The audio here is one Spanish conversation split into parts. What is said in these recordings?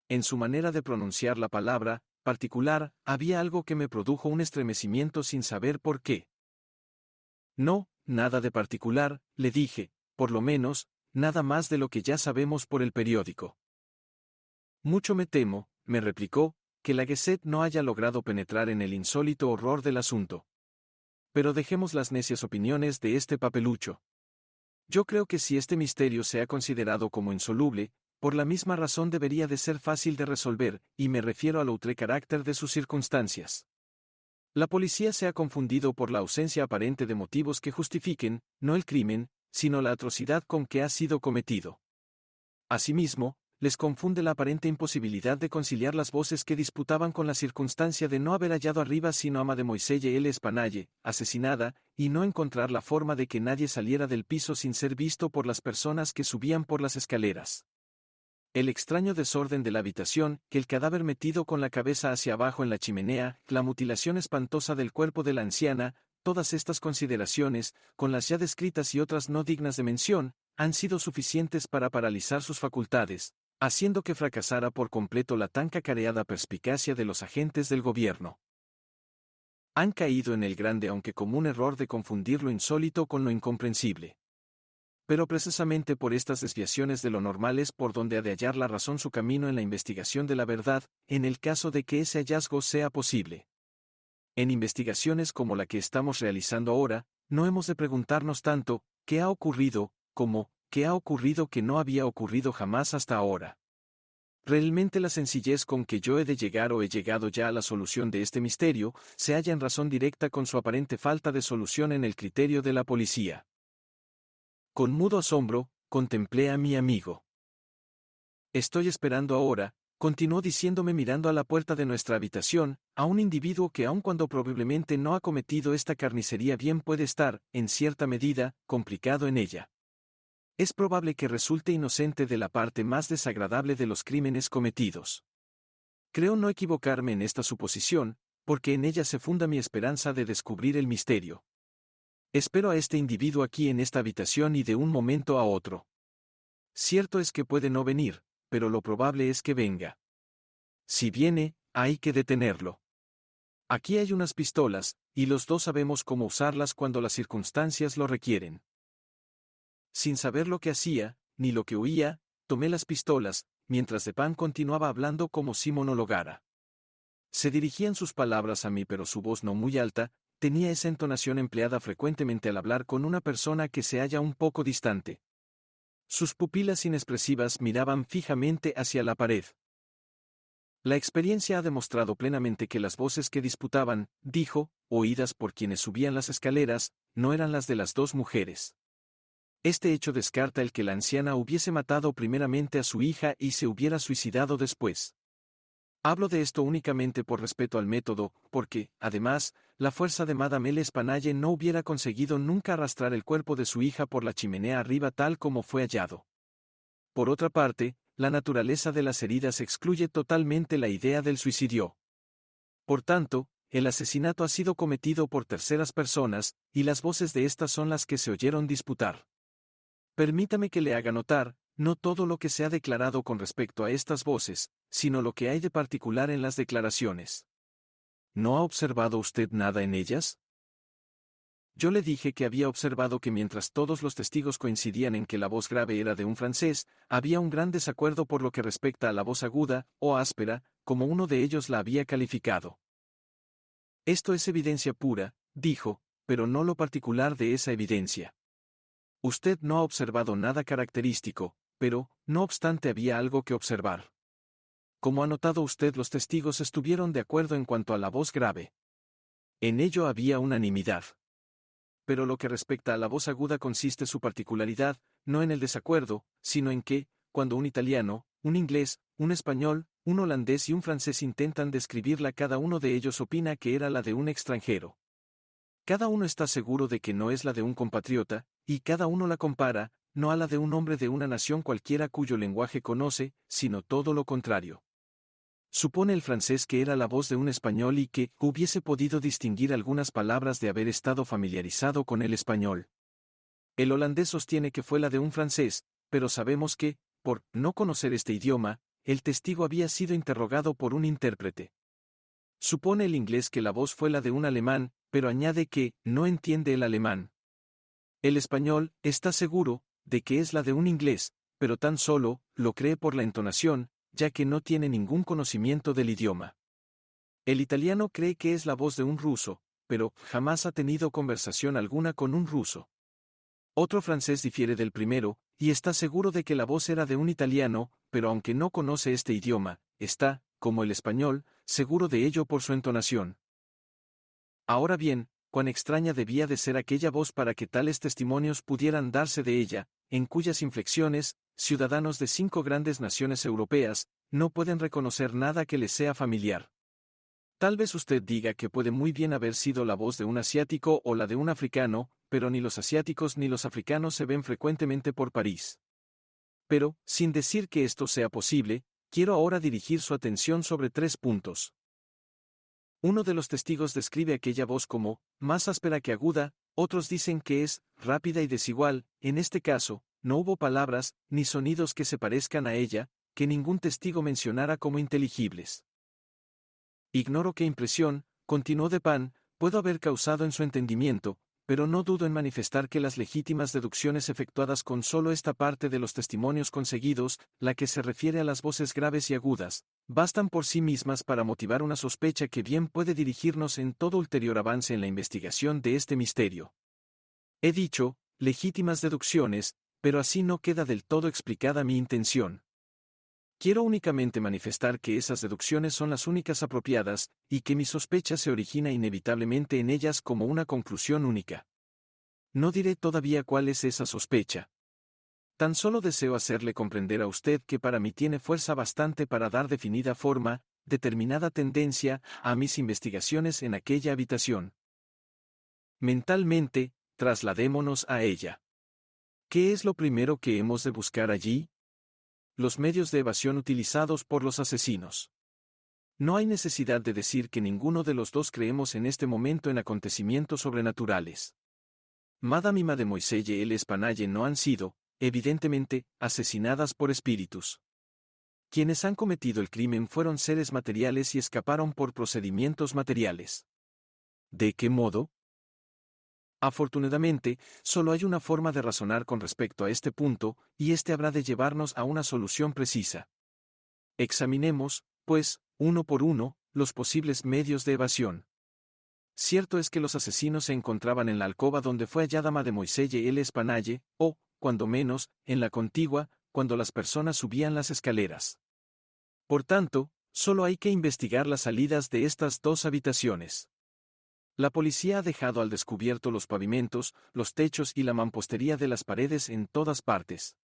En su manera de pronunciar la palabra, particular, había algo que me produjo un estremecimiento sin saber por qué. No, nada de particular, le dije, por lo menos, nada más de lo que ya sabemos por el periódico. Mucho me temo, me replicó, que la Gazette no haya logrado penetrar en el insólito horror del asunto. Pero dejemos las necias opiniones de este papelucho. Yo creo que si este misterio se ha considerado como insoluble, por la misma razón debería de ser fácil de resolver, y me refiero al outré carácter de sus circunstancias. La policía se ha confundido por la ausencia aparente de motivos que justifiquen, no el crimen, sino la atrocidad con que ha sido cometido. Asimismo, les confunde la aparente imposibilidad de conciliar las voces que disputaban con la circunstancia de no haber hallado arriba sino a Mademoiselle L. Espanaye, asesinada, y no encontrar la forma de que nadie saliera del piso sin ser visto por las personas que subían por las escaleras. El extraño desorden de la habitación, que el cadáver metido con la cabeza hacia abajo en la chimenea, la mutilación espantosa del cuerpo de la anciana, todas estas consideraciones, con las ya descritas y otras no dignas de mención, han sido suficientes para paralizar sus facultades, haciendo que fracasara por completo la tan cacareada perspicacia de los agentes del gobierno. Han caído en el grande aunque común error de confundir lo insólito con lo incomprensible. Pero precisamente por estas desviaciones de lo normal es por donde ha de hallar la razón su camino en la investigación de la verdad, en el caso de que ese hallazgo sea posible. En investigaciones como la que estamos realizando ahora, no hemos de preguntarnos tanto, ¿qué ha ocurrido?, como, ¿qué ha ocurrido que no había ocurrido jamás hasta ahora? Realmente la sencillez con que yo he de llegar o he llegado ya a la solución de este misterio, se halla en razón directa con su aparente falta de solución en el criterio de la policía. Con mudo asombro, contemplé a mi amigo. Estoy esperando ahora, continuó diciéndome mirando a la puerta de nuestra habitación, a un individuo que aun cuando probablemente no ha cometido esta carnicería bien puede estar, en cierta medida, complicado en ella. Es probable que resulte inocente de la parte más desagradable de los crímenes cometidos. Creo no equivocarme en esta suposición, porque en ella se funda mi esperanza de descubrir el misterio. Espero a este individuo aquí en esta habitación y de un momento a otro. Cierto es que puede no venir, pero lo probable es que venga. Si viene, hay que detenerlo. Aquí hay unas pistolas, y los dos sabemos cómo usarlas cuando las circunstancias lo requieren. Sin saber lo que hacía, ni lo que oía, tomé las pistolas, mientras Dupin continuaba hablando como si monologara. Se dirigían sus palabras a mí pero su voz no muy alta, tenía esa entonación empleada frecuentemente al hablar con una persona que se halla un poco distante. Sus pupilas inexpresivas miraban fijamente hacia la pared. La experiencia ha demostrado plenamente que las voces que disputaban, dijo, oídas por quienes subían las escaleras, no eran las de las dos mujeres. Este hecho descarta el que la anciana hubiese matado primeramente a su hija y se hubiera suicidado después. Hablo de esto únicamente por respeto al método, porque, además, la fuerza de Madame L. Espanaye no hubiera conseguido nunca arrastrar el cuerpo de su hija por la chimenea arriba tal como fue hallado. Por otra parte, la naturaleza de las heridas excluye totalmente la idea del suicidio. Por tanto, el asesinato ha sido cometido por terceras personas, y las voces de estas son las que se oyeron disputar. Permítame que le haga notar, no todo lo que se ha declarado con respecto a estas voces, sino lo que hay de particular en las declaraciones. ¿No ha observado usted nada en ellas? Yo le dije que había observado que mientras todos los testigos coincidían en que la voz grave era de un francés, había un gran desacuerdo por lo que respecta a la voz aguda, o áspera, como uno de ellos la había calificado. Esto es evidencia pura, dijo, pero no lo particular de esa evidencia. Usted no ha observado nada característico, pero, no obstante había algo que observar. Como ha notado usted, los testigos estuvieron de acuerdo en cuanto a la voz grave. En ello había unanimidad. Pero lo que respecta a la voz aguda consiste su particularidad, no en el desacuerdo, sino en que, cuando un italiano, un inglés, un español, un holandés y un francés intentan describirla, cada uno de ellos opina que era la de un extranjero. Cada uno está seguro de que no es la de un compatriota, y cada uno la compara, no a la de un hombre de una nación cualquiera cuyo lenguaje conoce, sino todo lo contrario. Supone el francés que era la voz de un español y que hubiese podido distinguir algunas palabras de haber estado familiarizado con el español. El holandés sostiene que fue la de un francés, pero sabemos que, por no conocer este idioma, el testigo había sido interrogado por un intérprete. Supone el inglés que la voz fue la de un alemán, pero añade que no entiende el alemán. El español está seguro de que es la de un inglés, pero tan solo lo cree por la entonación, ya que no tiene ningún conocimiento del idioma. El italiano cree que es la voz de un ruso, pero jamás ha tenido conversación alguna con un ruso. Otro francés difiere del primero, y está seguro de que la voz era de un italiano, pero aunque no conoce este idioma, está, como el español, seguro de ello por su entonación. Ahora bien, cuán extraña debía de ser aquella voz para que tales testimonios pudieran darse de ella, en cuyas inflexiones, ciudadanos de 5 grandes naciones europeas, no pueden reconocer nada que les sea familiar. Tal vez usted diga que puede muy bien haber sido la voz de un asiático o la de un africano, pero ni los asiáticos ni los africanos se ven frecuentemente por París. Pero, sin decir que esto sea posible, quiero ahora dirigir su atención sobre 3 puntos. Uno de los testigos describe aquella voz como más áspera que aguda, otros dicen que es rápida y desigual. En este caso, no hubo palabras ni sonidos que se parezcan a ella, que ningún testigo mencionara como inteligibles. Ignoro qué impresión, continuó Dupin, puedo haber causado en su entendimiento, pero no dudo en manifestar que las legítimas deducciones efectuadas con solo esta parte de los testimonios conseguidos, la que se refiere a las voces graves y agudas, bastan por sí mismas para motivar una sospecha que bien puede dirigirnos en todo ulterior avance en la investigación de este misterio. He dicho, legítimas deducciones, pero así no queda del todo explicada mi intención. Quiero únicamente manifestar que esas deducciones son las únicas apropiadas, y que mi sospecha se origina inevitablemente en ellas como una conclusión única. No diré todavía cuál es esa sospecha. Tan solo deseo hacerle comprender a usted que para mí tiene fuerza bastante para dar definida forma, determinada tendencia, a mis investigaciones en aquella habitación. Mentalmente, trasladémonos a ella. ¿Qué es lo primero que hemos de buscar allí? Los medios de evasión utilizados por los asesinos. No hay necesidad de decir que ninguno de los dos creemos en este momento en acontecimientos sobrenaturales. Madame y Mademoiselle L'Espanaye no han sido, evidentemente, asesinadas por espíritus. Quienes han cometido el crimen fueron seres materiales y escaparon por procedimientos materiales. ¿De qué modo? Afortunadamente, solo hay una forma de razonar con respecto a este punto, y este habrá de llevarnos a una solución precisa. Examinemos, pues, uno por uno, los posibles medios de evasión. Cierto es que los asesinos se encontraban en la alcoba donde fue hallada Mademoiselle L'Espanaye, o, cuando menos, en la contigua, cuando las personas subían las escaleras. Por tanto, solo hay que investigar las salidas de estas 2 habitaciones. La policía ha dejado al descubierto los pavimentos, los techos y la mampostería de las paredes en todas partes.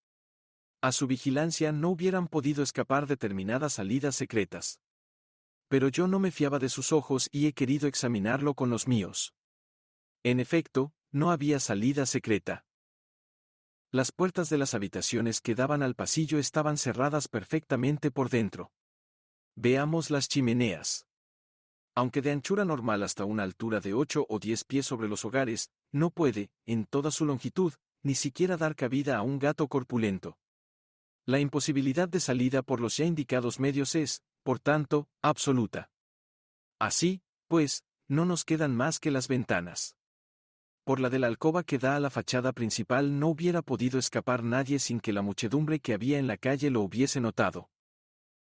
A su vigilancia no hubieran podido escapar determinadas salidas secretas. Pero yo no me fiaba de sus ojos y he querido examinarlo con los míos. En efecto, no había salida secreta. Las puertas de las habitaciones que daban al pasillo estaban cerradas perfectamente por dentro. Veamos las chimeneas. Aunque de anchura normal hasta una altura de 8 o 10 pies sobre los hogares, no puede, en toda su longitud, ni siquiera dar cabida a un gato corpulento. La imposibilidad de salida por los ya indicados medios es, por tanto, absoluta. Así, pues, no nos quedan más que las ventanas. Por la de la alcoba que da a la fachada principal no hubiera podido escapar nadie sin que la muchedumbre que había en la calle lo hubiese notado.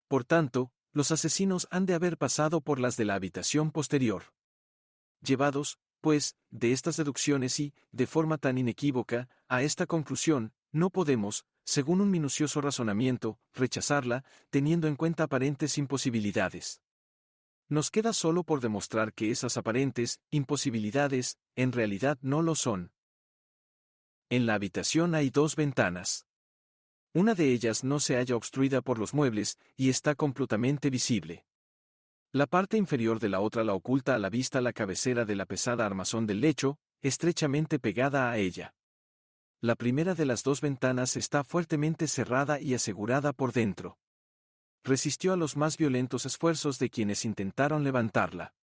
Por tanto, los asesinos han de haber pasado por las de la habitación posterior. Llevados, pues, de estas deducciones y, de forma tan inequívoca, a esta conclusión, no podemos, según un minucioso razonamiento, rechazarla, teniendo en cuenta aparentes imposibilidades. Nos queda solo por demostrar que esas aparentes imposibilidades, en realidad no lo son. En la habitación hay 2 ventanas. Una de ellas no se halla obstruida por los muebles, y está completamente visible. La parte inferior de la otra la oculta a la vista la cabecera de la pesada armazón del lecho, estrechamente pegada a ella. La primera de las 2 ventanas está fuertemente cerrada y asegurada por dentro. Resistió a los más violentos esfuerzos de quienes intentaron levantarla.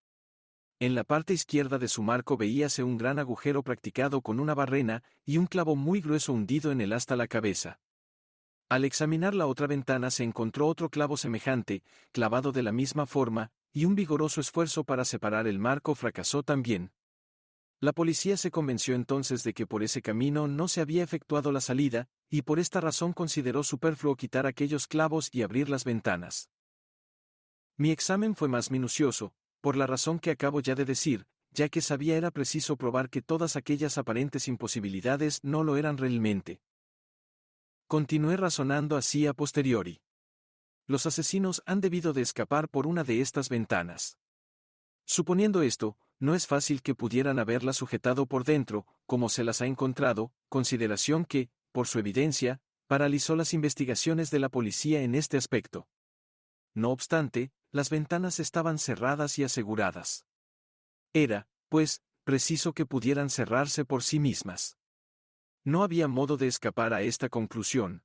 En la parte izquierda de su marco veíase un gran agujero practicado con una barrena, y un clavo muy grueso hundido en él hasta la cabeza. Al examinar la otra ventana se encontró otro clavo semejante, clavado de la misma forma, y un vigoroso esfuerzo para separar el marco fracasó también. La policía se convenció entonces de que por ese camino no se había efectuado la salida, y por esta razón consideró superfluo quitar aquellos clavos y abrir las ventanas. Mi examen fue más minucioso, por la razón que acabo ya de decir, ya que sabía era preciso probar que todas aquellas aparentes imposibilidades no lo eran realmente. Continué razonando así a posteriori. Los asesinos han debido de escapar por una de estas ventanas. Suponiendo esto, no es fácil que pudieran haberla sujetado por dentro, como se las ha encontrado, consideración que, por su evidencia, paralizó las investigaciones de la policía en este aspecto. No obstante, las ventanas estaban cerradas y aseguradas. Era, pues, preciso que pudieran cerrarse por sí mismas. No había modo de escapar a esta conclusión.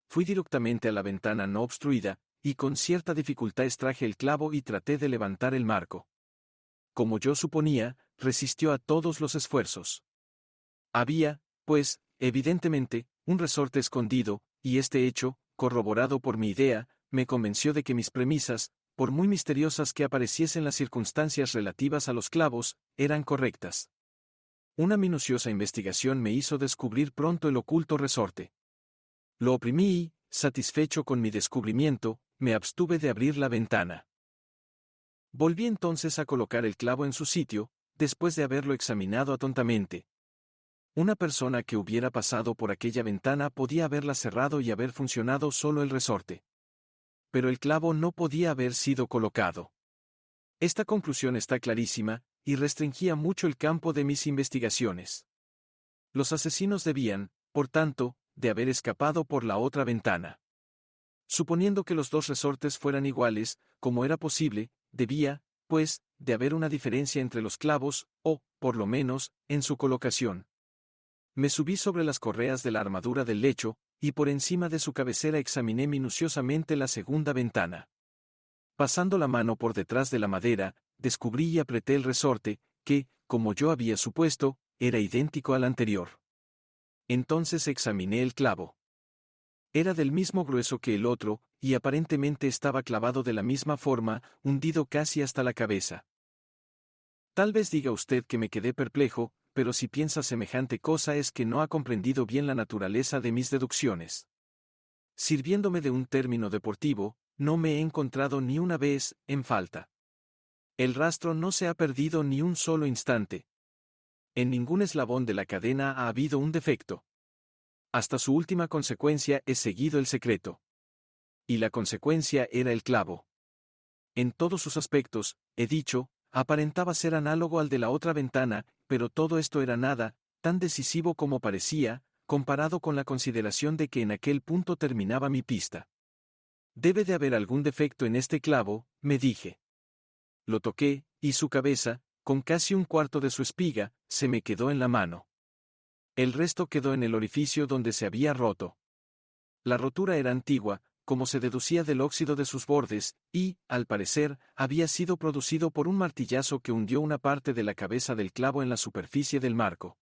Fui directamente a la ventana no obstruida, y con cierta dificultad extraje el clavo y traté de levantar el marco. Como yo suponía, resistió a todos los esfuerzos. Había, pues, evidentemente, un resorte escondido, y este hecho, corroborado por mi idea, me convenció de que mis premisas, por muy misteriosas que apareciesen las circunstancias relativas a los clavos, eran correctas. Una minuciosa investigación me hizo descubrir pronto el oculto resorte. Lo oprimí y, satisfecho con mi descubrimiento, me abstuve de abrir la ventana. Volví entonces a colocar el clavo en su sitio, después de haberlo examinado atentamente. Una persona que hubiera pasado por aquella ventana podía haberla cerrado y haber funcionado solo el resorte. Pero el clavo no podía haber sido colocado. Esta conclusión está clarísima, y restringía mucho el campo de mis investigaciones. Los asesinos debían, por tanto, de haber escapado por la otra ventana. Suponiendo que los dos resortes fueran iguales, como era posible, debía, pues, de haber una diferencia entre los clavos, o, por lo menos, en su colocación. Me subí sobre las correas de la armadura del lecho, y por encima de su cabecera examiné minuciosamente la segunda ventana. Pasando la mano por detrás de la madera, descubrí y apreté el resorte, que, como yo había supuesto, era idéntico al anterior. Entonces examiné el clavo. Era del mismo grueso que el otro, y aparentemente estaba clavado de la misma forma, hundido casi hasta la cabeza. Tal vez diga usted que me quedé perplejo, pero si piensa semejante cosa es que no ha comprendido bien la naturaleza de mis deducciones. Sirviéndome de un término deportivo, no me he encontrado ni una vez en falta. El rastro no se ha perdido ni un solo instante. En ningún eslabón de la cadena ha habido un defecto. Hasta su última consecuencia he seguido el secreto. Y la consecuencia era el clavo. En todos sus aspectos, he dicho, aparentaba ser análogo al de la otra ventana, pero todo esto era nada, tan decisivo como parecía, comparado con la consideración de que en aquel punto terminaba mi pista. Debe de haber algún defecto en este clavo, me dije. Lo toqué, y su cabeza, con casi un cuarto de su espiga, se me quedó en la mano. El resto quedó en el orificio donde se había roto. La rotura era antigua, como se deducía del óxido de sus bordes, y, al parecer, había sido producido por un martillazo que hundió una parte de la cabeza del clavo en la superficie del marco.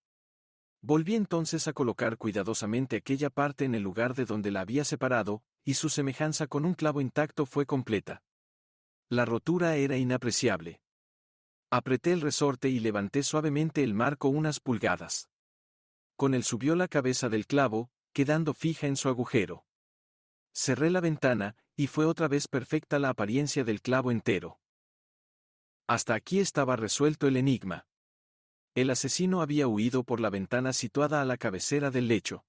Volví entonces a colocar cuidadosamente aquella parte en el lugar de donde la había separado, y su semejanza con un clavo intacto fue completa. La rotura era inapreciable. Apreté el resorte y levanté suavemente el marco unas pulgadas. Con él subió la cabeza del clavo, quedando fija en su agujero. Cerré la ventana, y fue otra vez perfecta la apariencia del clavo entero. Hasta aquí estaba resuelto el enigma. El asesino había huido por la ventana situada a la cabecera del lecho.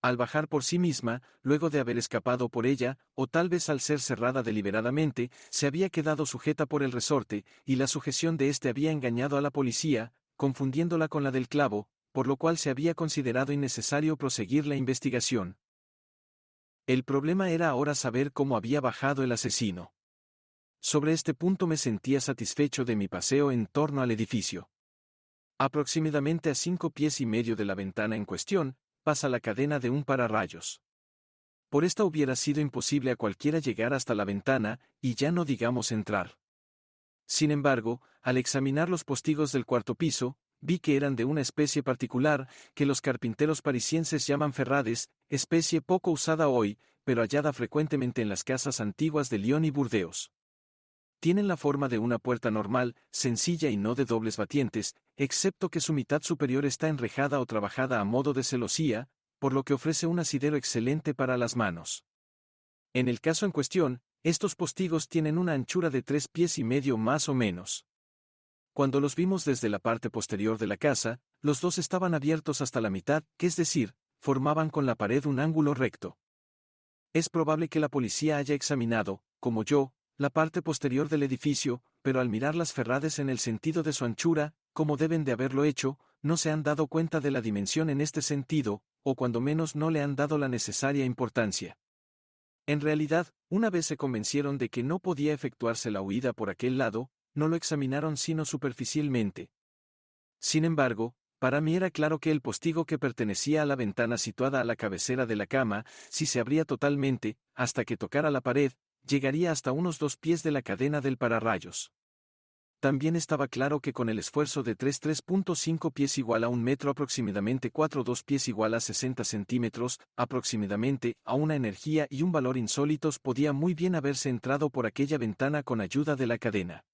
Al bajar por sí misma, luego de haber escapado por ella, o tal vez al ser cerrada deliberadamente, se había quedado sujeta por el resorte, y la sujeción de éste había engañado a la policía, confundiéndola con la del clavo, por lo cual se había considerado innecesario proseguir la investigación. El problema era ahora saber cómo había bajado el asesino. Sobre este punto me sentía satisfecho de mi paseo en torno al edificio. Aproximadamente a 5 pies y medio de la ventana en cuestión, pasa la cadena de un pararrayos. Por esta hubiera sido imposible a cualquiera llegar hasta la ventana, y ya no digamos entrar. Sin embargo, al examinar los postigos del cuarto piso, vi que eran de una especie particular, que los carpinteros parisienses llaman ferrades, especie poco usada hoy, pero hallada frecuentemente en las casas antiguas de Lyon y Burdeos. Tienen la forma de una puerta normal, sencilla y no de dobles batientes, excepto que su mitad superior está enrejada o trabajada a modo de celosía, por lo que ofrece un asidero excelente para las manos. En el caso en cuestión, estos postigos tienen una anchura de 3 pies y medio más o menos. Cuando los vimos desde la parte posterior de la casa, los dos estaban abiertos hasta la mitad, que es decir, formaban con la pared un ángulo recto. Es probable que la policía haya examinado, como yo, la parte posterior del edificio, pero al mirar las ferrades en el sentido de su anchura, como deben de haberlo hecho, no se han dado cuenta de la dimensión en este sentido, o cuando menos no le han dado la necesaria importancia. En realidad, una vez se convencieron de que no podía efectuarse la huida por aquel lado, no lo examinaron sino superficialmente. Sin embargo, para mí era claro que el postigo que pertenecía a la ventana situada a la cabecera de la cama, si se abría totalmente, hasta que tocara la pared, llegaría hasta unos 2 pies de la cadena del pararrayos. También estaba claro que con el esfuerzo de 3.5 pies igual a 1 metro aproximadamente 4 pies igual a 60 centímetros, aproximadamente, a una energía y un valor insólitos podía muy bien haberse entrado por aquella ventana con ayuda de la cadena.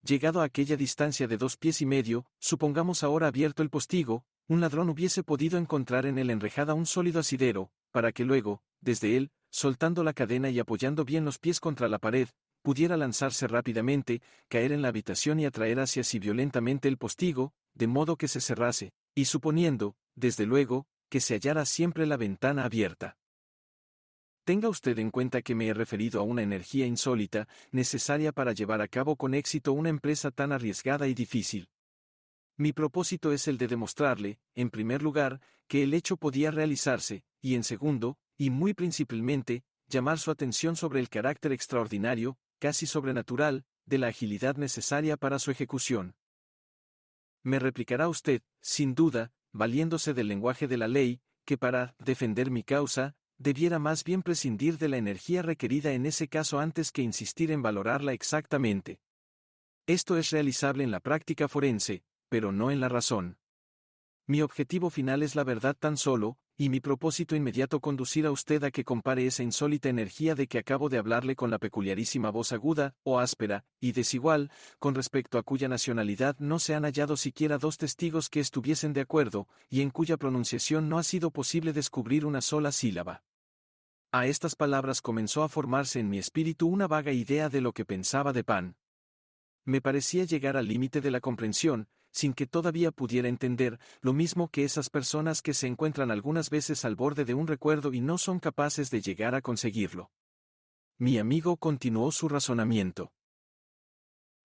Llegado a aquella distancia de 2 pies y medio, supongamos ahora abierto el postigo, un ladrón hubiese podido encontrar en el enrejada un sólido asidero, para que luego, desde él, soltando la cadena y apoyando bien los pies contra la pared, pudiera lanzarse rápidamente, caer en la habitación y atraer hacia sí violentamente el postigo, de modo que se cerrase, y suponiendo, desde luego, que se hallara siempre la ventana abierta. Tenga usted en cuenta que me he referido a una energía insólita, necesaria para llevar a cabo con éxito una empresa tan arriesgada y difícil. Mi propósito es el de demostrarle, en primer lugar, que el hecho podía realizarse, y en segundo, y muy principalmente, llamar su atención sobre el carácter extraordinario, casi sobrenatural, de la agilidad necesaria para su ejecución. Me replicará usted, sin duda, valiéndose del lenguaje de la ley, que para defender mi causa, debiera más bien prescindir de la energía requerida en ese caso antes que insistir en valorarla exactamente. Esto es realizable en la práctica forense, pero no en la razón. Mi objetivo final es la verdad tan solo, y mi propósito inmediato conducir a usted a que compare esa insólita energía de que acabo de hablarle con la peculiarísima voz aguda, o áspera, y desigual, con respecto a cuya nacionalidad no se han hallado siquiera 2 testigos que estuviesen de acuerdo, y en cuya pronunciación no ha sido posible descubrir una sola sílaba. A estas palabras comenzó a formarse en mi espíritu una vaga idea de lo que pensaba de Pan. Me parecía llegar al límite de la comprensión, sin que todavía pudiera entender, lo mismo que esas personas que se encuentran algunas veces al borde de un recuerdo y no son capaces de llegar a conseguirlo. Mi amigo continuó su razonamiento.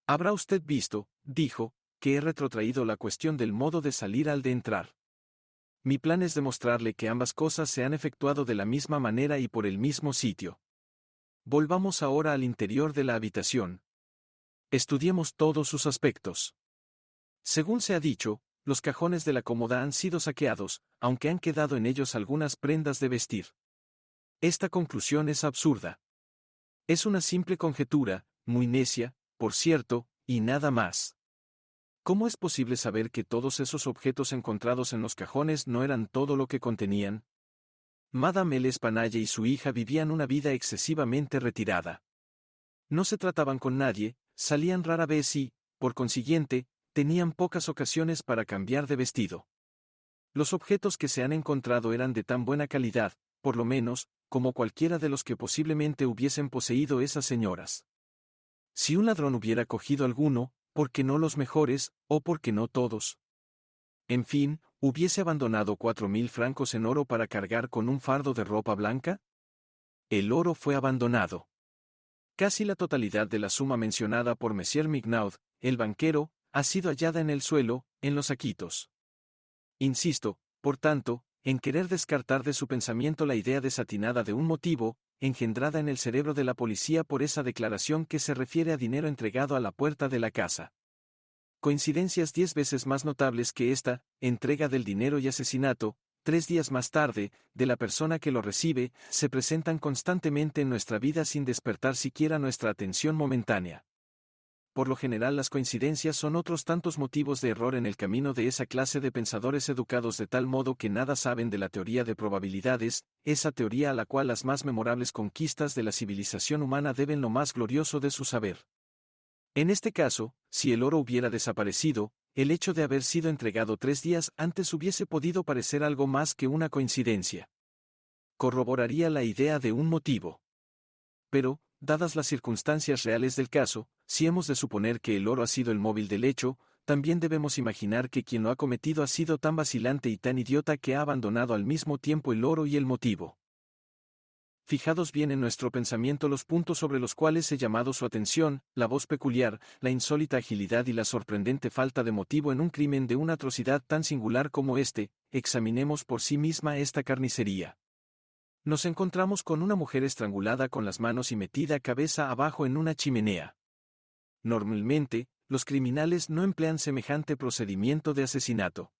Habrá usted visto, dijo, que he retrotraído la cuestión del modo de salir al de entrar. Mi plan es demostrarle que ambas cosas se han efectuado de la misma manera y por el mismo sitio. Volvamos ahora al interior de la habitación. Estudiemos todos sus aspectos. Según se ha dicho, los cajones de la cómoda han sido saqueados, aunque han quedado en ellos algunas prendas de vestir. Esta conclusión es absurda. Es una simple conjetura, muy necia, por cierto, y nada más. ¿Cómo es posible saber que todos esos objetos encontrados en los cajones no eran todo lo que contenían? Madame L'Espanaye y su hija vivían una vida excesivamente retirada. No se trataban con nadie, salían rara vez y, por consiguiente, tenían pocas ocasiones para cambiar de vestido. Los objetos que se han encontrado eran de tan buena calidad, por lo menos, como cualquiera de los que posiblemente hubiesen poseído esas señoras. Si un ladrón hubiera cogido alguno, ¿por qué no los mejores, o por qué no todos? En fin, ¿hubiese abandonado 4.000 francos en oro para cargar con un fardo de ropa blanca? El oro fue abandonado. Casi la totalidad de la suma mencionada por Monsieur Mignaud, el banquero, ha sido hallada en el suelo, en los saquitos. Insisto, por tanto, en querer descartar de su pensamiento la idea desatinada de un motivo, engendrada en el cerebro de la policía por esa declaración que se refiere a dinero entregado a la puerta de la casa. Coincidencias 10 veces más notables que esta, entrega del dinero y asesinato, 3 días más tarde, de la persona que lo recibe, se presentan constantemente en nuestra vida sin despertar siquiera nuestra atención momentánea. por lo general las coincidencias son otros tantos motivos de error en el camino de esa clase de pensadores educados de tal modo que nada saben de la teoría de probabilidades, esa teoría a la cual las más memorables conquistas de la civilización humana deben lo más glorioso de su saber. En este caso, si el oro hubiera desaparecido, el hecho de haber sido entregado 3 días antes hubiese podido parecer algo más que una coincidencia. Corroboraría la idea de un motivo. Pero, dadas las circunstancias reales del caso, si hemos de suponer que el oro ha sido el móvil del hecho, también debemos imaginar que quien lo ha cometido ha sido tan vacilante y tan idiota que ha abandonado al mismo tiempo el oro y el motivo. Fijados bien en nuestro pensamiento los puntos sobre los cuales he llamado su atención, la voz peculiar, la insólita agilidad y la sorprendente falta de motivo en un crimen de una atrocidad tan singular como este, examinemos por sí misma esta carnicería. Nos encontramos con una mujer estrangulada con las manos y metida cabeza abajo en una chimenea. Normalmente, los criminales no emplean semejante procedimiento de asesinato.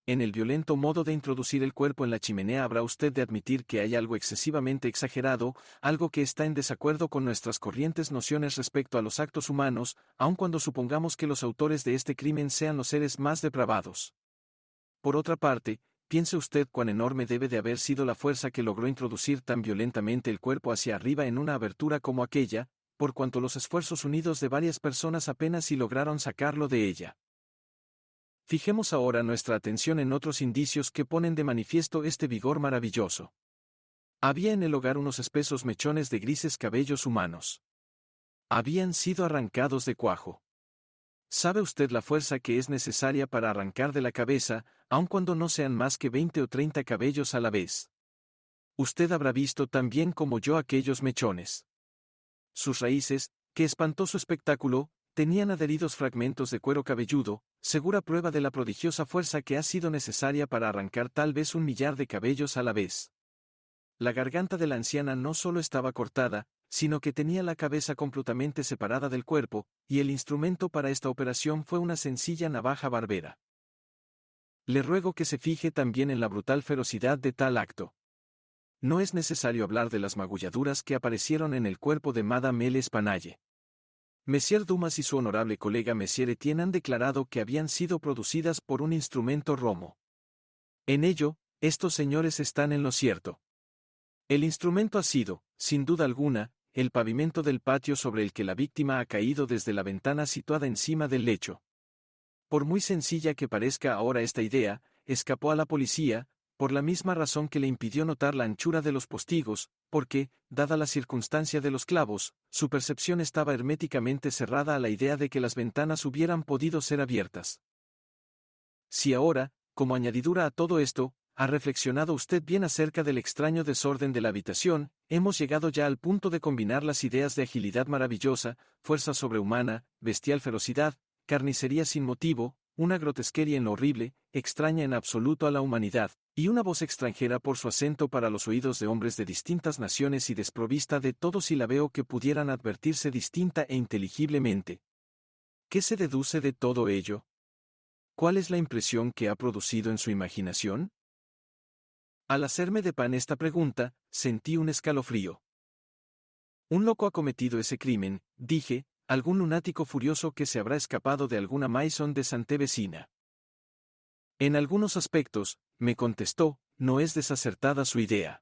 En el violento modo de introducir el cuerpo en la chimenea habrá usted de admitir que hay algo excesivamente exagerado, algo que está en desacuerdo con nuestras corrientes nociones respecto a los actos humanos, aun cuando supongamos que los autores de este crimen sean los seres más depravados. Por otra parte, piense usted cuán enorme debe de haber sido la fuerza que logró introducir tan violentamente el cuerpo hacia arriba en una abertura como aquella, por cuanto los esfuerzos unidos de varias personas apenas si lograron sacarlo de ella. Fijemos ahora nuestra atención en otros indicios que ponen de manifiesto este vigor maravilloso. Había en el hogar unos espesos mechones de grises cabellos humanos. Habían sido arrancados de cuajo. ¿Sabe usted la fuerza que es necesaria para arrancar de la cabeza, aun cuando no sean más que 20 o 30 cabellos a la vez? Usted habrá visto tan bien como yo aquellos mechones. Sus raíces, qué espantoso espectáculo, tenían adheridos fragmentos de cuero cabelludo, segura prueba de la prodigiosa fuerza que ha sido necesaria para arrancar tal vez 1.000.000 de cabellos a la vez. La garganta de la anciana no solo estaba cortada, sino que tenía la cabeza completamente separada del cuerpo, y el instrumento para esta operación fue una sencilla navaja barbera. Le ruego que se fije también en la brutal ferocidad de tal acto. No es necesario hablar de las magulladuras que aparecieron en el cuerpo de Madame L'Espanaye. Monsieur Dumas y su honorable colega Monsieur Etienne han declarado que habían sido producidas por un instrumento romo. En ello, estos señores están en lo cierto. El instrumento ha sido, sin duda alguna, el pavimento del patio sobre el que la víctima ha caído desde la ventana situada encima del lecho. Por muy sencilla que parezca ahora esta idea, escapó a la policía, por la misma razón que le impidió notar la anchura de los postigos, porque, dada la circunstancia de los clavos, su percepción estaba herméticamente cerrada a la idea de que las ventanas hubieran podido ser abiertas. Si ahora, como añadidura a todo esto, ha reflexionado usted bien acerca del extraño desorden de la habitación, hemos llegado ya al punto de combinar las ideas de agilidad maravillosa, fuerza sobrehumana, bestial ferocidad, carnicería sin motivo, una grotesquería en lo horrible, extraña en absoluto a la humanidad, y una voz extranjera por su acento para los oídos de hombres de distintas naciones y desprovista de todo silabeo que pudieran advertirse distinta e inteligiblemente. ¿Qué se deduce de todo ello? ¿Cuál es la impresión que ha producido en su imaginación? Al hacerme de pan esta pregunta, sentí un escalofrío. Un loco ha cometido ese crimen, dije, algún lunático furioso que se habrá escapado de alguna maison de santé vecina. En algunos aspectos, me contestó, no es desacertada su idea.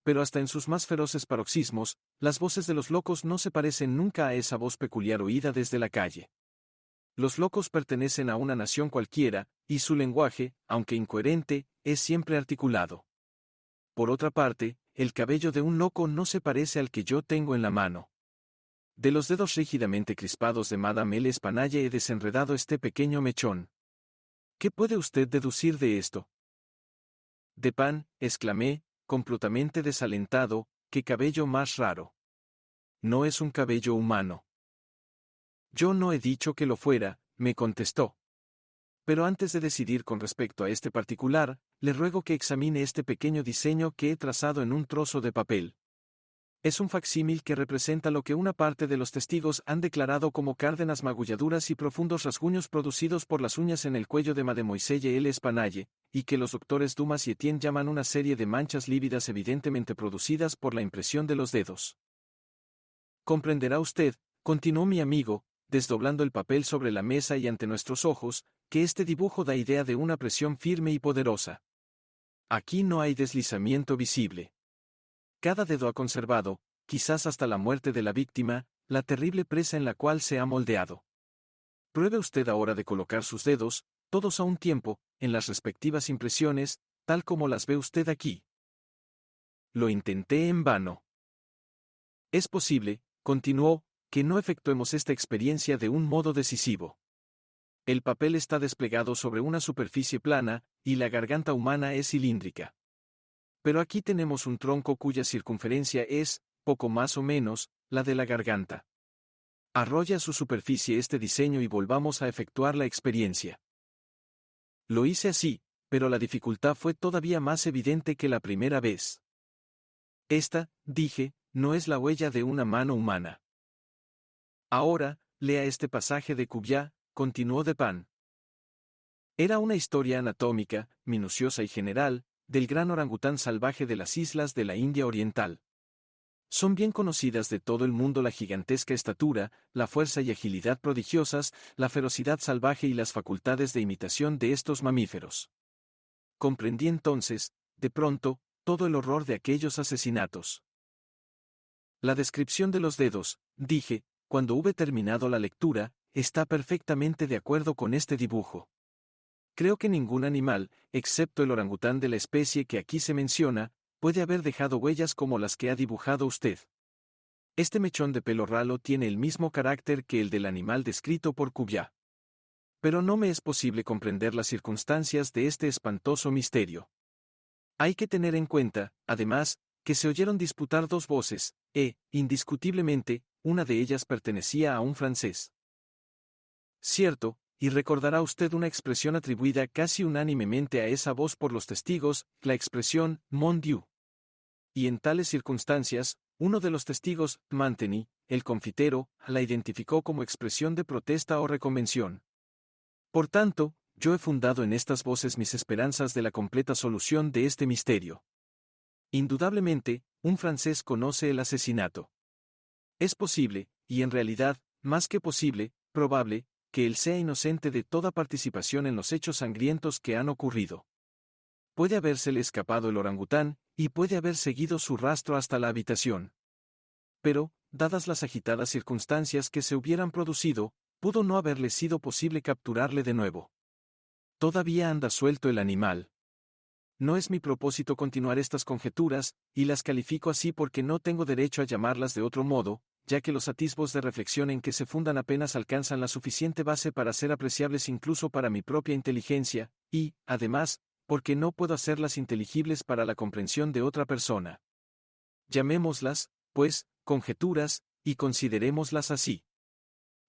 Pero hasta en sus más feroces paroxismos, las voces de los locos no se parecen nunca a esa voz peculiar oída desde la calle. Los locos pertenecen a una nación cualquiera, y su lenguaje, aunque incoherente, es siempre articulado. Por otra parte, el cabello de un loco no se parece al que yo tengo en la mano. De los dedos rígidamente crispados de Madame L'Espanaye he desenredado este pequeño mechón. ¿Qué puede usted deducir de esto? De pan, exclamé, completamente desalentado, qué cabello más raro. No es un cabello humano. Yo no he dicho que lo fuera, me contestó. Pero antes de decidir con respecto a este particular, le ruego que examine este pequeño diseño que he trazado en un trozo de papel. Es un facsímil que representa lo que una parte de los testigos han declarado como cárdenas magulladuras y profundos rasguños producidos por las uñas en el cuello de Mademoiselle L'Espanaye, y que los doctores Dumas y Etienne llaman una serie de manchas lívidas evidentemente producidas por la impresión de los dedos. Comprenderá usted, continuó mi amigo, desdoblando el papel sobre la mesa y ante nuestros ojos, que este dibujo da idea de una presión firme y poderosa. Aquí no hay deslizamiento visible. Cada dedo ha conservado, quizás hasta la muerte de la víctima, la terrible presa en la cual se ha moldeado. Pruebe usted ahora de colocar sus dedos, todos a un tiempo, en las respectivas impresiones, tal como las ve usted aquí. Lo intenté en vano. Es posible, continuó, que no efectuemos esta experiencia de un modo decisivo. El papel está desplegado sobre una superficie plana, y la garganta humana es cilíndrica. Pero aquí tenemos un tronco cuya circunferencia es, poco más o menos, la de la garganta. Arrolla a su superficie este diseño y volvamos a efectuar la experiencia. Lo hice así, pero la dificultad fue todavía más evidente que la primera vez. Esta, dije, no es la huella de una mano humana. Ahora, lea este pasaje de Cuvier, continuó Dupin. Era una historia anatómica, minuciosa y general, del gran orangután salvaje de las islas de la India Oriental. Son bien conocidas de todo el mundo la gigantesca estatura, la fuerza y agilidad prodigiosas, la ferocidad salvaje y las facultades de imitación de estos mamíferos. Comprendí entonces, de pronto, todo el horror de aquellos asesinatos. La descripción de los dedos, dije, cuando hube terminado la lectura, está perfectamente de acuerdo con este dibujo. Creo que ningún animal, excepto el orangután de la especie que aquí se menciona, puede haber dejado huellas como las que ha dibujado usted. Este mechón de pelo ralo tiene el mismo carácter que el del animal descrito por Cuvier. Pero no me es posible comprender las circunstancias de este espantoso misterio. Hay que tener en cuenta, además, que se oyeron disputar dos voces, indiscutiblemente, una de ellas pertenecía a un francés. Cierto, y recordará usted una expresión atribuida casi unánimemente a esa voz por los testigos, la expresión «Mon Dieu». Y en tales circunstancias, uno de los testigos, Manteny, el confitero, la identificó como expresión de protesta o reconvención. Por tanto, yo he fundado en estas voces mis esperanzas de la completa solución de este misterio. Indudablemente, un francés conoce el asesinato. Es posible, y en realidad, más que posible, probable, que él sea inocente de toda participación en los hechos sangrientos que han ocurrido. Puede habérsele escapado el orangután, y puede haber seguido su rastro hasta la habitación. Pero, dadas las agitadas circunstancias que se hubieran producido, pudo no haberle sido posible capturarle de nuevo. Todavía anda suelto el animal. No es mi propósito continuar estas conjeturas, y las califico así porque no tengo derecho a llamarlas de otro modo, ya que los atisbos de reflexión en que se fundan apenas alcanzan la suficiente base para ser apreciables incluso para mi propia inteligencia, y, además, porque no puedo hacerlas inteligibles para la comprensión de otra persona. Llamémoslas, pues, conjeturas, y considerémoslas así.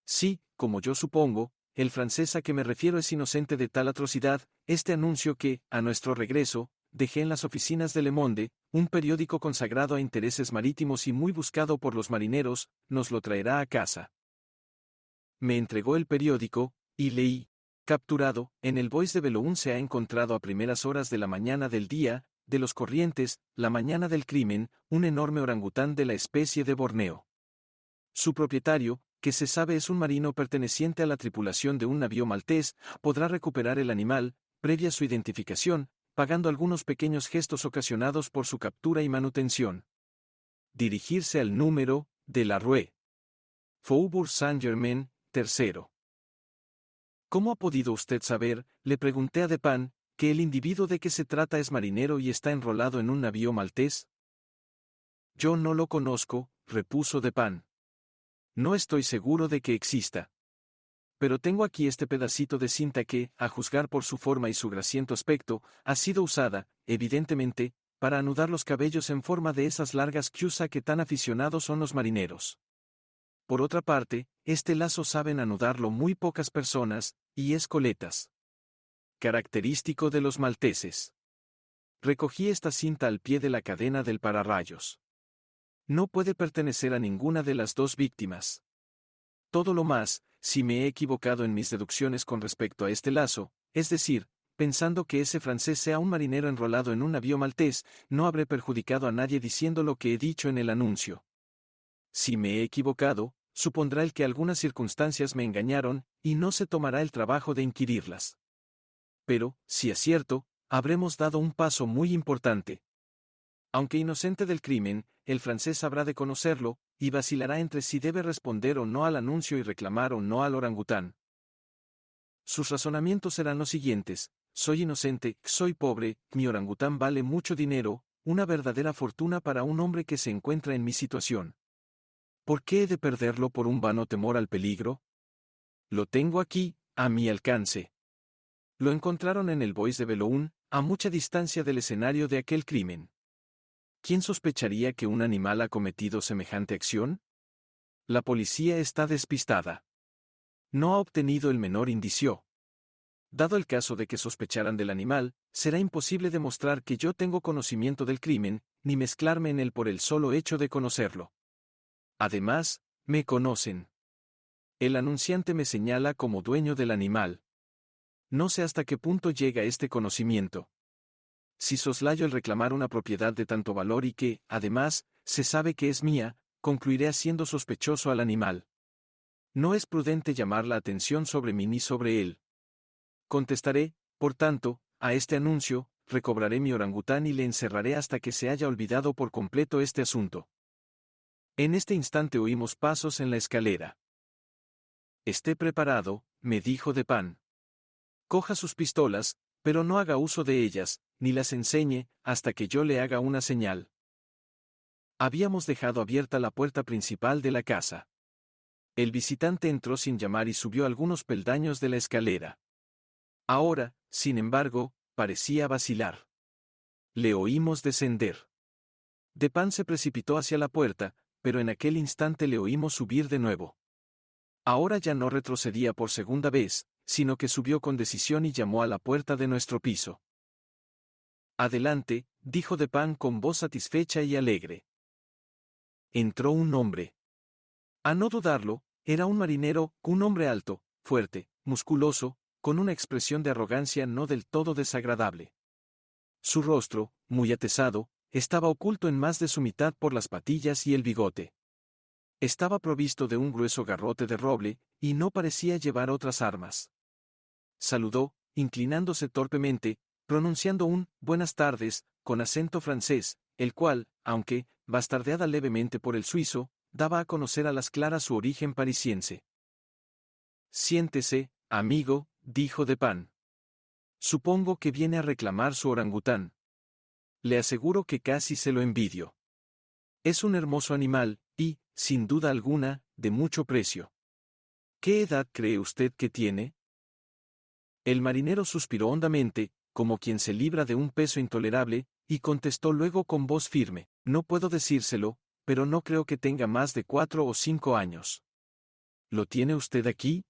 Sí, como yo supongo, el francés a que me refiero es inocente de tal atrocidad, este anuncio que, a nuestro regreso, dejé en las oficinas de Le Monde, un periódico consagrado a intereses marítimos y muy buscado por los marineros, nos lo traerá a casa. Me entregó el periódico, y leí. Capturado, en el Bois de Boulogne se ha encontrado a primeras horas de la mañana del día, de los Corrientes, la mañana del crimen, un enorme orangután de la especie de Borneo. Su propietario, que se sabe es un marino perteneciente a la tripulación de un navío maltés, podrá recuperar el animal, previa su identificación, pagando algunos pequeños gestos ocasionados por su captura y manutención. Dirigirse al número, de la Rue. Faubourg Saint-Germain, tercero. ¿Cómo ha podido usted saber, le pregunté a Dupin, que el individuo de que se trata es marinero y está enrolado en un navío maltés? Yo no lo conozco, repuso Dupin. No estoy seguro de que exista. Pero tengo aquí este pedacito de cinta que, a juzgar por su forma y su grasiento aspecto, ha sido usada, evidentemente, para anudar los cabellos en forma de esas largas queues a que tan aficionados son los marineros. Por otra parte, este lazo saben anudarlo muy pocas personas, y es coletas. Característico de los malteses. Recogí esta cinta al pie de la cadena del pararrayos. No puede pertenecer a ninguna de las dos víctimas. Todo lo más, si me he equivocado en mis deducciones con respecto a este lazo, es decir, pensando que ese francés sea un marinero enrolado en un navío maltés, no habré perjudicado a nadie diciendo lo que he dicho en el anuncio. Si me he equivocado, supondrá el que algunas circunstancias me engañaron, y no se tomará el trabajo de inquirirlas. Pero, si es cierto, habremos dado un paso muy importante. Aunque inocente del crimen, el francés habrá de conocerlo, y vacilará entre si debe responder o no al anuncio y reclamar o no al orangután. Sus razonamientos serán los siguientes: soy inocente, soy pobre, mi orangután vale mucho dinero, una verdadera fortuna para un hombre que se encuentra en mi situación. ¿Por qué he de perderlo por un vano temor al peligro? Lo tengo aquí, a mi alcance. Lo encontraron en el Bois de Boulogne, a mucha distancia del escenario de aquel crimen. ¿Quién sospecharía que un animal ha cometido semejante acción? La policía está despistada. No ha obtenido el menor indicio. Dado el caso de que sospecharan del animal, será imposible demostrar que yo tengo conocimiento del crimen, ni mezclarme en él por el solo hecho de conocerlo. Además, me conocen. El anunciante me señala como dueño del animal. No sé hasta qué punto llega este conocimiento. Si soslayo el reclamar una propiedad de tanto valor y que, además, se sabe que es mía, concluiré haciendo sospechoso al animal. No es prudente llamar la atención sobre mí ni sobre él. Contestaré, por tanto, a este anuncio, recobraré mi orangután y le encerraré hasta que se haya olvidado por completo este asunto. En este instante oímos pasos en la escalera. Esté preparado, me dijo Dupin. Coja sus pistolas, pero no haga uso de ellas, ni las enseñe, hasta que yo le haga una señal. Habíamos dejado abierta la puerta principal de la casa. El visitante entró sin llamar y subió algunos peldaños de la escalera. Ahora, sin embargo, parecía vacilar. Le oímos descender. Dupin se precipitó hacia la puerta, pero en aquel instante le oímos subir de nuevo. Ahora ya no retrocedía por segunda vez, sino que subió con decisión y llamó a la puerta de nuestro piso. Adelante, dijo Dupin con voz satisfecha y alegre. Entró un hombre. A no dudarlo, era un marinero, un hombre alto, fuerte, musculoso, con una expresión de arrogancia no del todo desagradable. Su rostro, muy atezado, estaba oculto en más de su mitad por las patillas y el bigote. Estaba provisto de un grueso garrote de roble, y no parecía llevar otras armas. Saludó, inclinándose torpemente, pronunciando un «buenas tardes», con acento francés, el cual, aunque, bastardeada levemente por el suizo, daba a conocer a las claras su origen parisiense. «Siéntese, amigo», dijo Dupin. «Supongo que viene a reclamar su orangután. Le aseguro que casi se lo envidio. Es un hermoso animal, y, sin duda alguna, de mucho precio. ¿Qué edad cree usted que tiene?» El marinero suspiró hondamente, como quien se libra de un peso intolerable, y contestó luego con voz firme: «No puedo decírselo, pero no creo que tenga más de 4 o 5 años. ¿Lo tiene usted aquí?»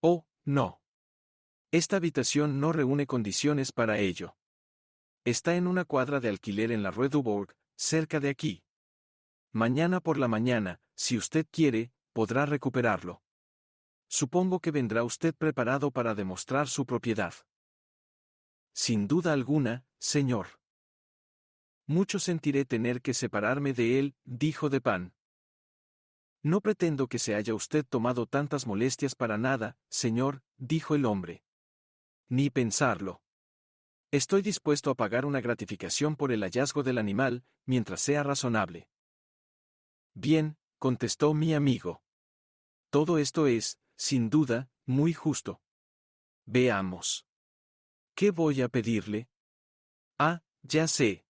«Oh, no. Esta habitación no reúne condiciones para ello. Está en una cuadra de alquiler en la Rue Dubourg, cerca de aquí. Mañana por la mañana, si usted quiere, podrá recuperarlo. Supongo que vendrá usted preparado para demostrar su propiedad». «Sin duda alguna, señor. Mucho sentiré tener que separarme de él», dijo Dupin. «No pretendo que se haya usted tomado tantas molestias para nada, señor», dijo el hombre. «Ni pensarlo. Estoy dispuesto a pagar una gratificación por el hallazgo del animal, mientras sea razonable». «Bien», contestó mi amigo. «Todo esto es, sin duda, muy justo. Veamos. ¿Qué voy a pedirle?» «Ah, ya sé.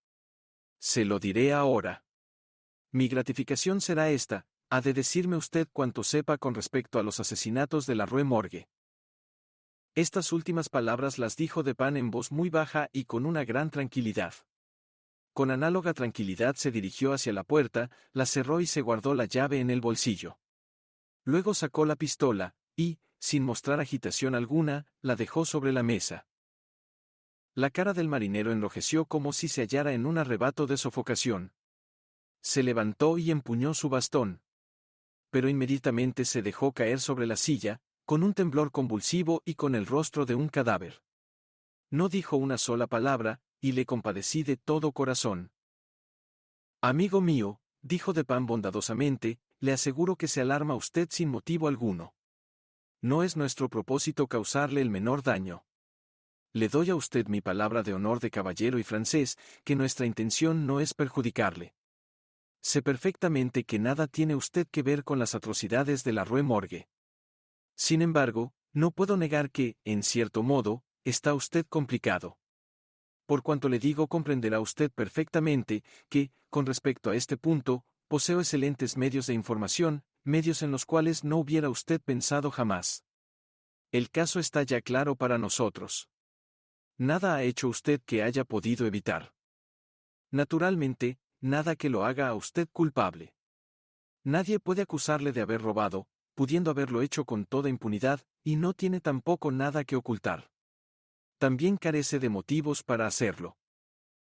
Se lo diré ahora. Mi gratificación será esta: ha de decirme usted cuanto sepa con respecto a los asesinatos de la Rue Morgue». Estas últimas palabras las dijo Dupin en voz muy baja y con una gran tranquilidad. Con análoga tranquilidad se dirigió hacia la puerta, la cerró y se guardó la llave en el bolsillo. Luego sacó la pistola, y, sin mostrar agitación alguna, la dejó sobre la mesa. La cara del marinero enrojeció como si se hallara en un arrebato de sofocación. Se levantó y empuñó su bastón. Pero inmediatamente se dejó caer sobre la silla, con un temblor convulsivo y con el rostro de un cadáver. No dijo una sola palabra, y le compadecí de todo corazón. «Amigo mío», dijo Dupin bondadosamente, le aseguro que se alarma usted sin motivo alguno. No es nuestro propósito causarle el menor daño. Le doy a usted mi palabra de honor de caballero y francés, que nuestra intención no es perjudicarle. Sé perfectamente que nada tiene usted que ver con las atrocidades de la Rue Morgue. Sin embargo, no puedo negar que, en cierto modo, está usted complicado. Por cuanto le digo, comprenderá usted perfectamente que, con respecto a este punto, poseo excelentes medios de información, medios en los cuales no hubiera usted pensado jamás. El caso está ya claro para nosotros. Nada ha hecho usted que haya podido evitar. Naturalmente, nada que lo haga a usted culpable. Nadie puede acusarle de haber robado, pudiendo haberlo hecho con toda impunidad, y no tiene tampoco nada que ocultar. También carece de motivos para hacerlo.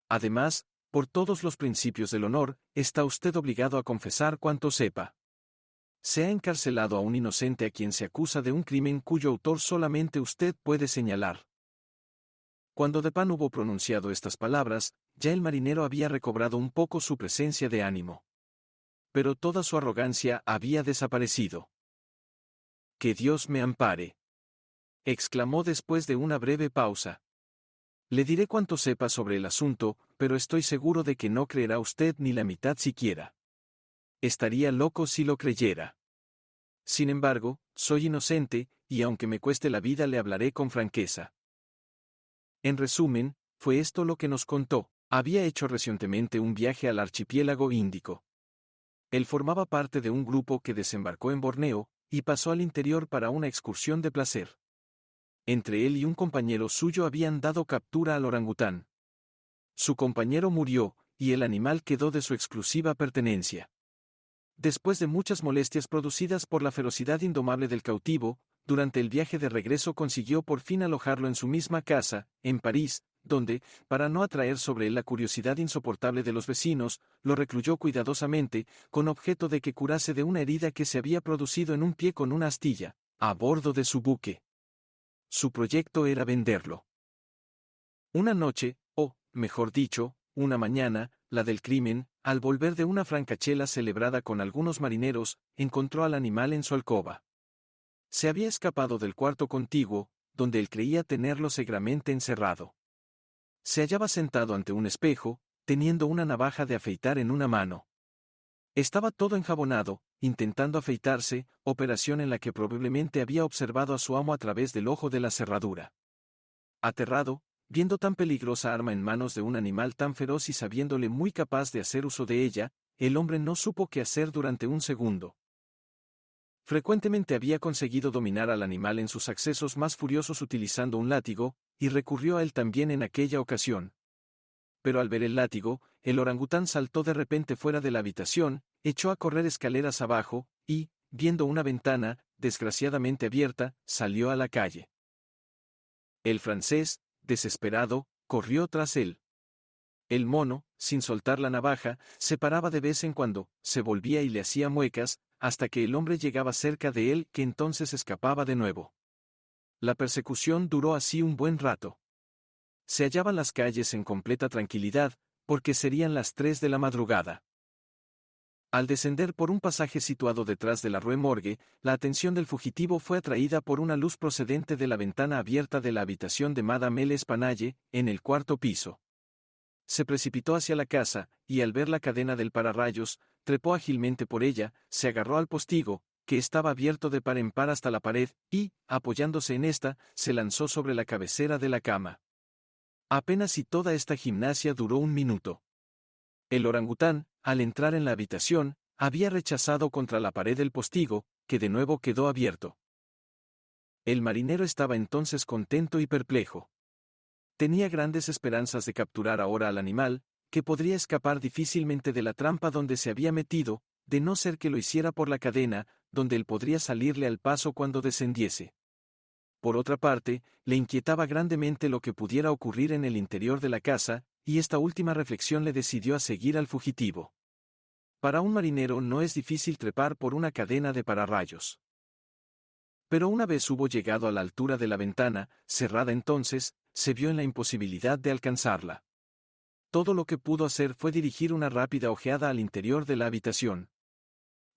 Además, por todos los principios del honor, está usted obligado a confesar cuanto sepa. Se ha encarcelado a un inocente a quien se acusa de un crimen cuyo autor solamente usted puede señalar. Cuando Dupin hubo pronunciado estas palabras, ya el marinero había recobrado un poco su presencia de ánimo. Pero toda su arrogancia había desaparecido. «¡Que Dios me ampare!», exclamó después de una breve pausa. «Le diré cuanto sepa sobre el asunto, pero estoy seguro de que no creerá usted ni la mitad siquiera. Estaría loco si lo creyera. Sin embargo, soy inocente, y aunque me cueste la vida le hablaré con franqueza». En resumen, fue esto lo que nos contó. Había hecho recientemente un viaje al archipiélago Índico. Él formaba parte de un grupo que desembarcó en Borneo, y pasó al interior para una excursión de placer. Entre él y un compañero suyo habían dado captura al orangután. Su compañero murió, y el animal quedó de su exclusiva pertenencia. Después de muchas molestias producidas por la ferocidad indomable del cautivo, durante el viaje de regreso consiguió por fin alojarlo en su misma casa, en París, donde, para no atraer sobre él la curiosidad insoportable de los vecinos, lo recluyó cuidadosamente, con objeto de que curase de una herida que se había producido en un pie con una astilla, a bordo de su buque. Su proyecto era venderlo. Una noche, o, mejor dicho, una mañana, la del crimen, al volver de una francachela celebrada con algunos marineros, encontró al animal en su alcoba. Se había escapado del cuarto contiguo, donde él creía tenerlo seguramente encerrado. Se hallaba sentado ante un espejo, teniendo una navaja de afeitar en una mano. Estaba todo enjabonado, intentando afeitarse, operación en la que probablemente había observado a su amo a través del ojo de la cerradura. Aterrado, viendo tan peligrosa arma en manos de un animal tan feroz y sabiéndole muy capaz de hacer uso de ella, el hombre no supo qué hacer durante un segundo. Frecuentemente había conseguido dominar al animal en sus accesos más furiosos utilizando un látigo, y recurrió a él también en aquella ocasión. Pero al ver el látigo, el orangután saltó de repente fuera de la habitación, echó a correr escaleras abajo, y, viendo una ventana, desgraciadamente abierta, salió a la calle. El francés, desesperado, corrió tras él. El mono, sin soltar la navaja, se paraba de vez en cuando, se volvía y le hacía muecas, hasta que el hombre llegaba cerca de él, que entonces escapaba de nuevo. La persecución duró así un buen rato. Se hallaban las calles en completa tranquilidad, porque serían las 3 de la madrugada. Al descender por un pasaje situado detrás de la Rue Morgue, la atención del fugitivo fue atraída por una luz procedente de la ventana abierta de la habitación de Madame L'Espanaye, en el cuarto piso. Se precipitó hacia la casa, y al ver la cadena del pararrayos, trepó ágilmente por ella, se agarró al postigo, que estaba abierto de par en par hasta la pared, y, apoyándose en esta, se lanzó sobre la cabecera de la cama. Apenas si toda esta gimnasia duró un minuto. El orangután, al entrar en la habitación, había rechazado contra la pared el postigo, que de nuevo quedó abierto. El marinero estaba entonces contento y perplejo. Tenía grandes esperanzas de capturar ahora al animal, que podría escapar difícilmente de la trampa donde se había metido, de no ser que lo hiciera por la cadena, donde él podría salirle al paso cuando descendiese. Por otra parte, le inquietaba grandemente lo que pudiera ocurrir en el interior de la casa, y esta última reflexión le decidió a seguir al fugitivo. Para un marinero no es difícil trepar por una cadena de pararrayos. Pero una vez hubo llegado a la altura de la ventana, cerrada entonces, se vio en la imposibilidad de alcanzarla. Todo lo que pudo hacer fue dirigir una rápida ojeada al interior de la habitación.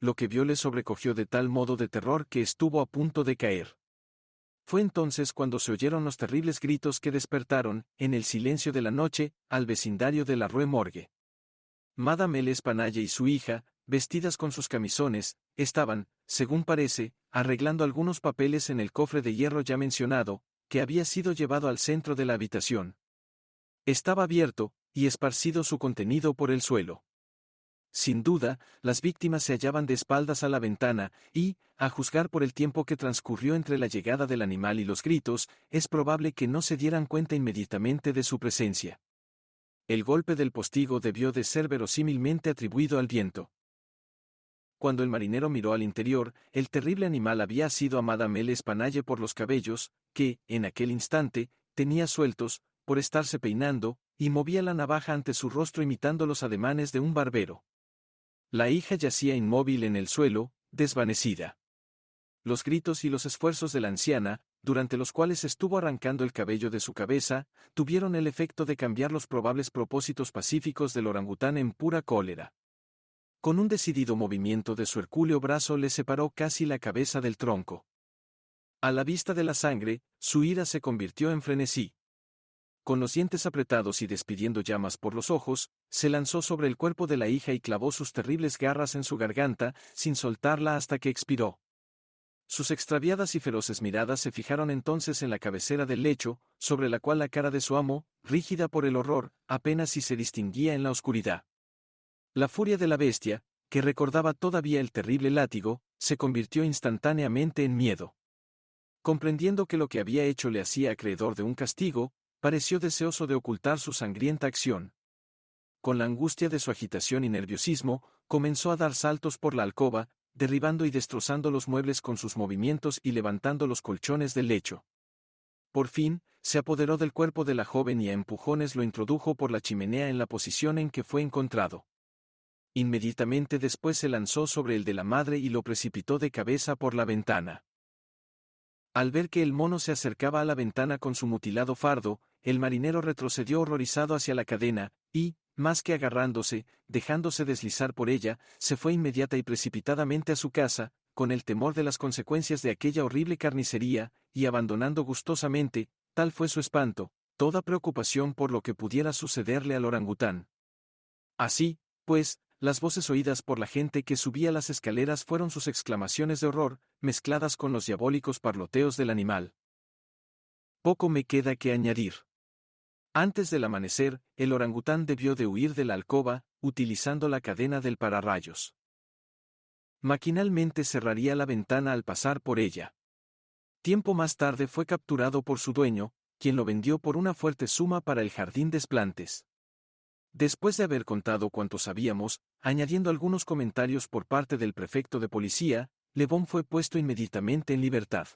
lo que vio le sobrecogió de tal modo de terror que estuvo a punto de caer. Fue entonces cuando se oyeron los terribles gritos que despertaron, en el silencio de la noche, al vecindario de la Rue Morgue. Madame L'Espanaye y su hija, vestidas con sus camisones, estaban, según parece, arreglando algunos papeles en el cofre de hierro ya mencionado, que había sido llevado al centro de la habitación. Estaba abierto, y esparcido su contenido por el suelo. Sin duda, las víctimas se hallaban de espaldas a la ventana, y, a juzgar por el tiempo que transcurrió entre la llegada del animal y los gritos, es probable que no se dieran cuenta inmediatamente de su presencia. El golpe del postigo debió de ser verosímilmente atribuido al viento. Cuando el marinero miró al interior, el terrible animal había asido a Madame L'Espanaye por los cabellos, que, en aquel instante, tenía sueltos, por estarse peinando, y movía la navaja ante su rostro imitando los ademanes de un barbero. La hija yacía inmóvil en el suelo, desvanecida. Los gritos y los esfuerzos de la anciana, durante los cuales estuvo arrancando el cabello de su cabeza, tuvieron el efecto de cambiar los probables propósitos pacíficos del orangután en pura cólera. Con un decidido movimiento de su hercúleo brazo le separó casi la cabeza del tronco. A la vista de la sangre, su ira se convirtió en frenesí. Con los dientes apretados y despidiendo llamas por los ojos, se lanzó sobre el cuerpo de la hija y clavó sus terribles garras en su garganta, sin soltarla hasta que expiró. Sus extraviadas y feroces miradas se fijaron entonces en la cabecera del lecho, sobre la cual la cara de su amo, rígida por el horror, apenas si se distinguía en la oscuridad. La furia de la bestia, que recordaba todavía el terrible látigo, se convirtió instantáneamente en miedo. Comprendiendo que lo que había hecho le hacía acreedor de un castigo, pareció deseoso de ocultar su sangrienta acción. Con la angustia de su agitación y nerviosismo, comenzó a dar saltos por la alcoba, derribando y destrozando los muebles con sus movimientos y levantando los colchones del lecho. Por fin, se apoderó del cuerpo de la joven y a empujones lo introdujo por la chimenea en la posición en que fue encontrado. Inmediatamente después se lanzó sobre el de la madre y lo precipitó de cabeza por la ventana. Al ver que el mono se acercaba a la ventana con su mutilado fardo, el marinero retrocedió horrorizado hacia la cadena, y, más que agarrándose, dejándose deslizar por ella, se fue inmediata y precipitadamente a su casa, con el temor de las consecuencias de aquella horrible carnicería, y abandonando gustosamente, tal fue su espanto, toda preocupación por lo que pudiera sucederle al orangután. Así, pues, las voces oídas por la gente que subía las escaleras fueron sus exclamaciones de horror, mezcladas con los diabólicos parloteos del animal. Poco me queda que añadir. Antes del amanecer, el orangután debió de huir de la alcoba, utilizando la cadena del pararrayos. Maquinalmente cerraría la ventana al pasar por ella. Tiempo más tarde fue capturado por su dueño, quien lo vendió por una fuerte suma para el jardín de Esplantes. Después de haber contado cuanto sabíamos, añadiendo algunos comentarios por parte del prefecto de policía, Le Bon fue puesto inmediatamente en libertad.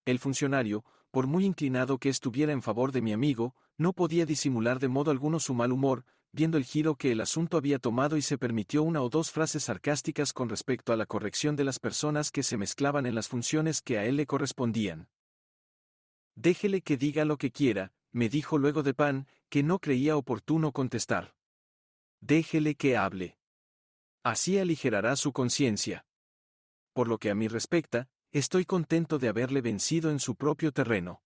El funcionario, por muy inclinado que estuviera en favor de mi amigo, no podía disimular de modo alguno su mal humor, viendo el giro que el asunto había tomado y se permitió una o dos frases sarcásticas con respecto a la corrección de las personas que se mezclaban en las funciones que a él le correspondían. Déjele que diga lo que quiera, me dijo luego de Pan, que no creía oportuno contestar. Déjele que hable. Así aligerará su conciencia. Por lo que a mí respecta, estoy contento de haberle vencido en su propio terreno.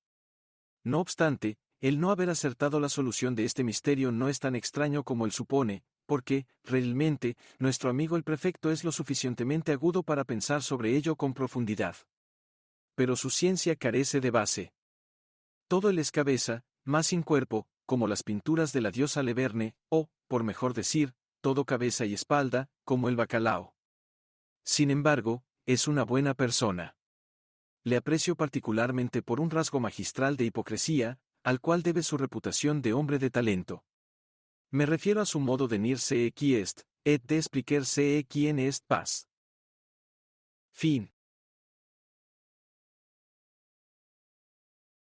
No obstante, el no haber acertado la solución de este misterio no es tan extraño como él supone, porque, realmente, nuestro amigo el prefecto es lo suficientemente agudo para pensar sobre ello con profundidad. Pero su ciencia carece de base. Todo él es cabeza, más sin cuerpo, como las pinturas de la diosa Leverne, o, por mejor decir, todo cabeza y espalda, como el bacalao. Sin embargo, es una buena persona. Le aprecio particularmente por un rasgo magistral de hipocresía, al cual debe su reputación de hombre de talento. Me refiero a su modo de dire ce qui est, et d'expliquer ce qui en est pas. Fin.